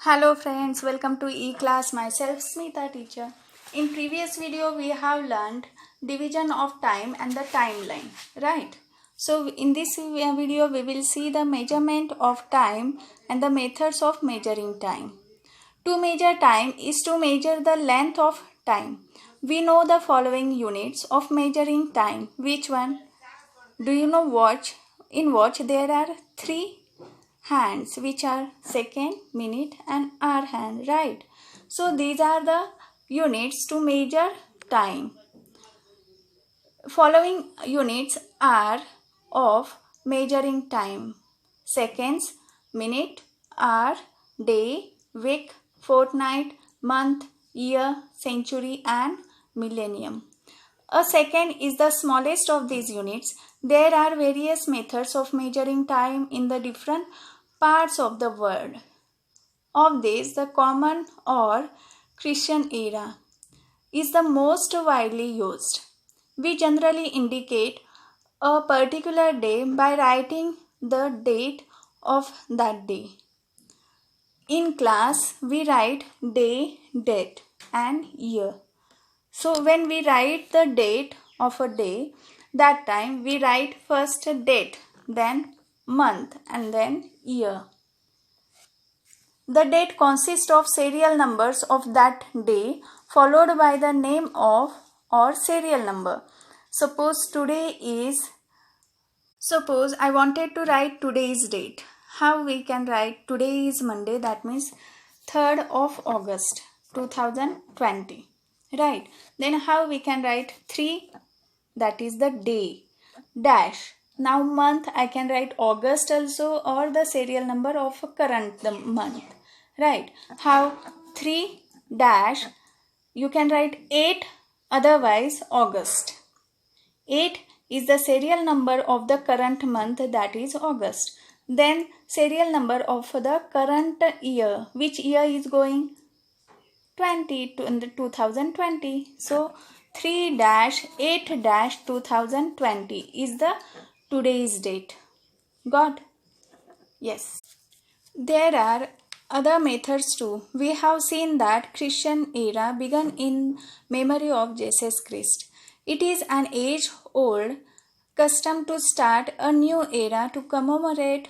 Hello friends, welcome to e-class. Myself Smita teacher. In previous video we have learned division of time and the timeline, right? So in this video we will see the measurement of time and the methods of measuring time. To measure time is to measure the length of time. We know the following units of measuring time. Which one? Do you know watch? In watch there are three hands, which are second, minute and hour hand, right? So these are the units to measure time. Following units are of measuring time: seconds, minute, hour, day, week, fortnight, month, year, century and millennium. A second is the smallest of these units. There are various methods of measuring time in the different parts of the world. Of these, the common or Christian era is the most widely used. We generally indicate a particular day by writing the date of that day. In class, we write day, date and year. So when we write the date of a day, that time we write first date, then month and then year. The date consists of serial numbers of that day followed by the name of or serial number. Suppose I wanted to write today's date. How we can write? Today is Monday, that means 3rd of August 2020. Right. Then how we can write 3? That is the day. Dash. Now month I can write August also or the serial number of a current month. Right. How? 3 dash. You can write 8, otherwise August. 8 is the serial number of the current month, that is August. Then serial number of the current year. Which year is going? 2020. So 3-8-2020 is the today's date. Got? Yes. There are other methods too. We have seen that Christian era began in memory of Jesus Christ. It is an age-old custom to start a new era to commemorate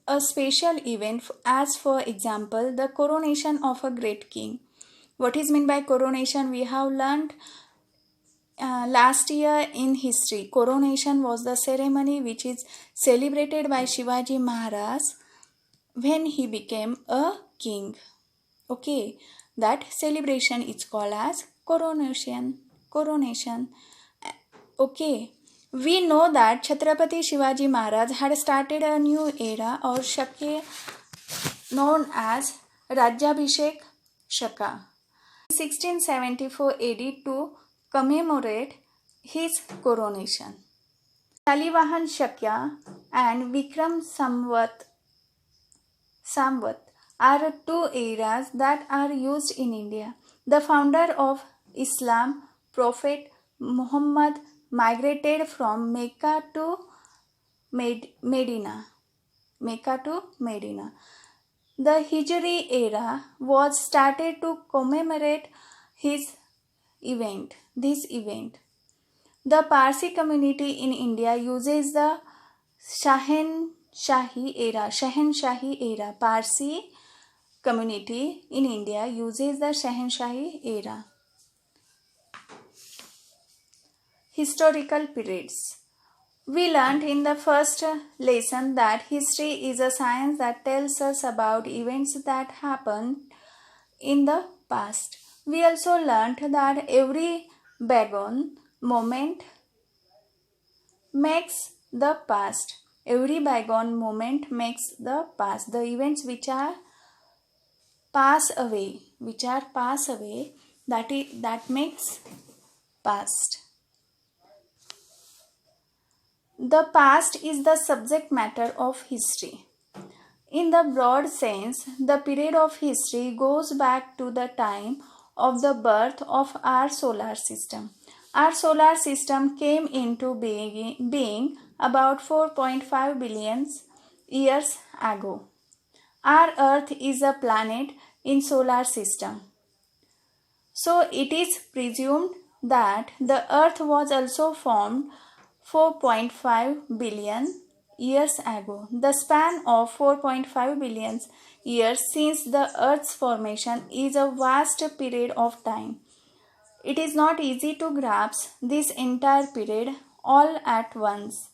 a special event, as for example the coronation of a great king. What is meant by coronation? We have learned last year in history. Coronation was the ceremony which is celebrated by Shivaji Maharaj when he became a king. Okay, that celebration is called as coronation. Okay, we know that Chhatrapati Shivaji Maharaj had started a new era or Shakya known as Rajyabhishek Shaka in 1674 AD to commemorate his coronation. Salivahan Shakya and Vikram Samvat are two eras that are used in India. The founder of Islam, Prophet Muhammad, migrated from Mecca to Medina. The Hijri era was started to commemorate this event. The Parsi community in India uses the Shahenshahi era. Parsi community in India uses the Shahenshahi era. Historical periods. We learned in the first lesson that history is a science that tells us about events that happened in the past. We also learned that every bygone moment makes the past. The events which are pass away, that makes past. The past is the subject matter of history. In the broad sense, the period of history goes back to the time of the birth of our solar system. Our solar system came into being about 4.5 billion years ago. Our Earth is a planet in solar system. So it is presumed that the Earth was also formed 4.5 billion years ago. The span of 4.5 billion years since the Earth's formation is a vast period of time. It is not easy to grasp this entire period all at once.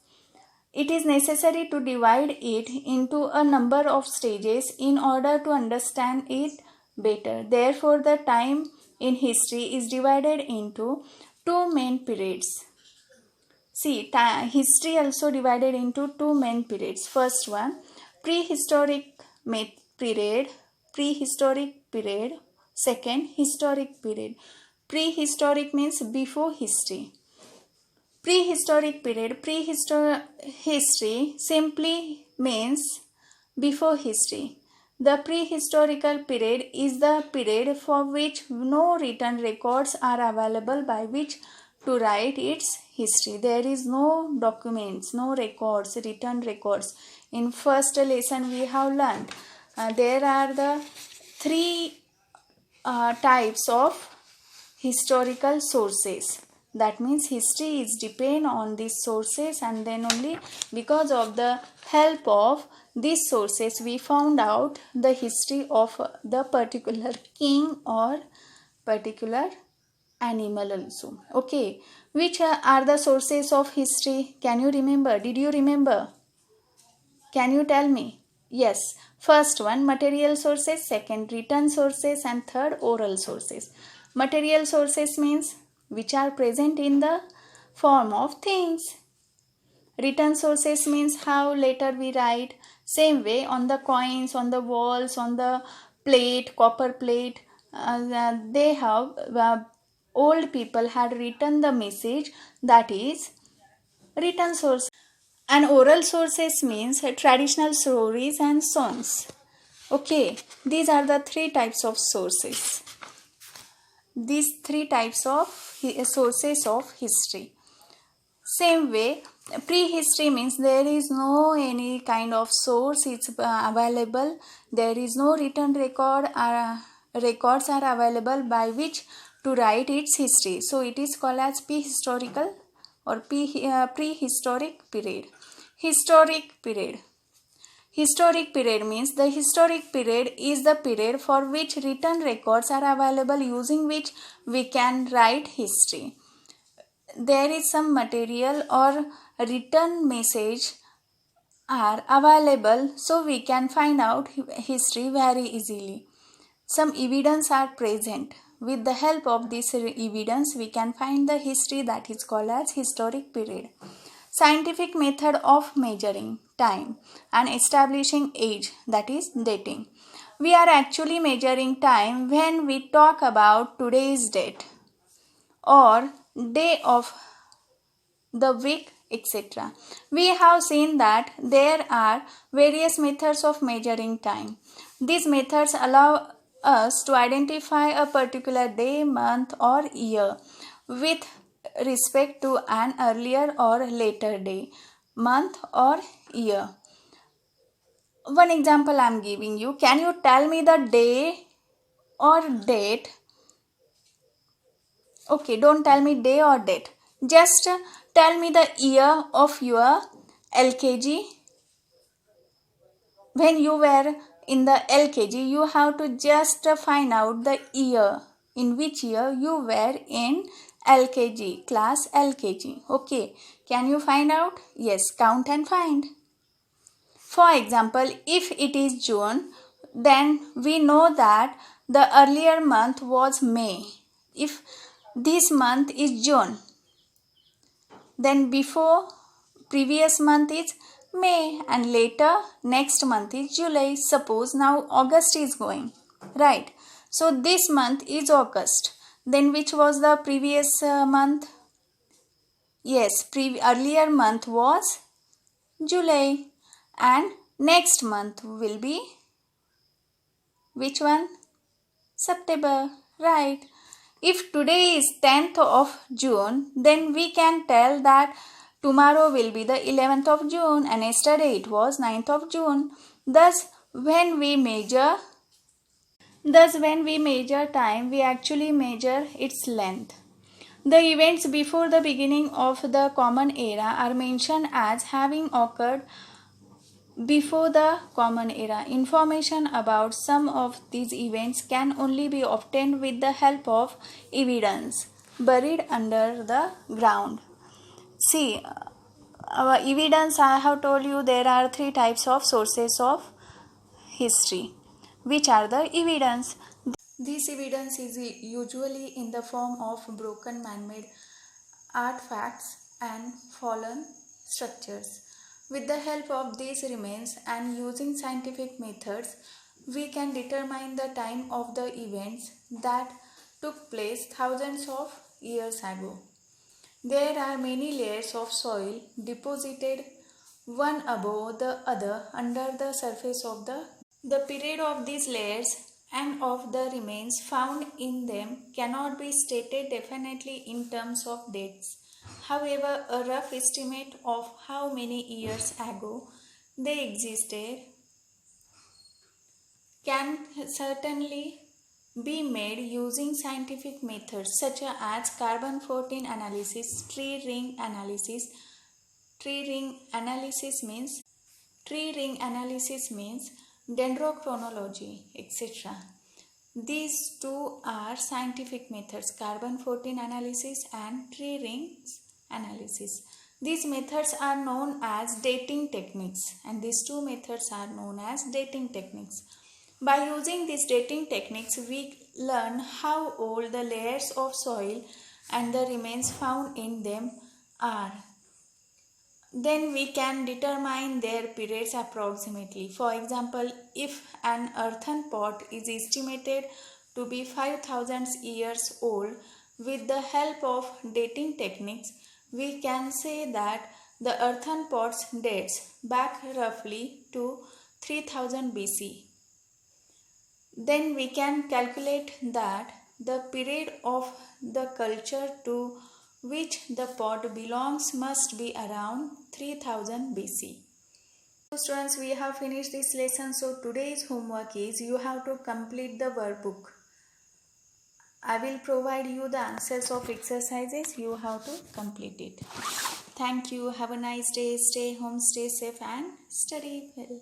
It is necessary to divide it into a number of stages in order to understand it better. Therefore, the time in history is divided into two main periods. See, history also divided into two main periods. First one, prehistoric period, prehistoric period. Second, historic period. Prehistoric means before history. History simply means before history. The prehistorical period is the period for which no written records are available by which to write its history. There is no documents, no records, written records. In first lesson we have learned there are the three types of historical sources. That means history is depend on these sources, and then only because of the help of these sources we found out the history of the particular king or particular animal also. Okay, which are the sources of history? Can you remember? Did you remember? Can you tell me? Yes. First one, material sources. Second, written sources. And third, oral sources. Material sources means which are present in the form of things. Written sources means how later we write. Same way on the coins, on the walls, on the plate, copper plate, they have old people had written the message, that is written source. And oral sources means traditional stories and songs. Okay, these are the three types of sources. These three types of sources of history. Same way, prehistory means there is no any kind of source it's available. There is no written record. Records are available by which to write its history. So it is called as prehistorical or prehistoric period. Historic period. Historic period means the historic period is the period for which written records are available using which we can write history. There is some material or written message are available, so we can find out history very easily. Some evidence are present. With the help of this evidence we can find the history, that is called as historic period. Scientific method of measuring time and establishing age, that is dating. We are actually measuring time when we talk about today's date or day of the week, etc. We have seen that there are various methods of measuring time. These methods allow us to identify a particular day, month or year with respect to an earlier or later day, month or year. One example I am giving you. Can you tell me the day or date? Okay, don't tell me day or date. Just tell me the year of your LKG. When you were in the LKG, you have to just find out the year. In which year you were in LKG, class LKG. Okay, can you find out? Yes, count and find. For example, if it is June, then we know that the earlier month was May. If this month is June, then before previous month is May, and later next month is July. Suppose now August is going, right? So this month is August. Then which was the previous month? Yes, earlier month was July, and next month will be which one? September, right? If today is 10th of June, then we can tell that tomorrow will be the 11th of June and yesterday it was 9th of June. Thus, When we measure, when we measure time, we actually measure its length. The events before the beginning of the Common Era are mentioned as having occurred before the Common Era. Information about some of these events can only be obtained with the help of evidence buried under the ground. See, evidence, I have told you there are three types of sources of history. Which are the evidence? This evidence is usually in the form of broken man-made artifacts and fallen structures. With the help of these remains and using scientific methods, we can determine the time of the events that took place thousands of years ago. There are many layers of soil deposited one above the other under the surface of the period of these layers and of the remains found in them cannot be stated definitely in terms of dates. However, a rough estimate of how many years ago they existed can certainly be made using scientific methods such as carbon 14 analysis, tree ring analysis. Tree ring analysis means dendrochronology, etc. These two are scientific methods, carbon 14 analysis and tree rings analysis. These methods are known as dating techniques, and these two methods are known as dating techniques. By using these dating techniques, we learn how old the layers of soil and the remains found in them are. Then we can determine their periods approximately. For example, if an earthen pot is estimated to be 5000 years old, with the help of dating techniques, we can say that the earthen pot dates back roughly to 3000 BC. Then we can calculate that the period of the culture to which the pot belongs must be around 3000 BC. So students, we have finished this lesson. So today's homework is you have to complete the workbook. I will provide you the answers of exercises. You have to complete it. Thank you. Have a nice day. Stay home, stay safe and study well.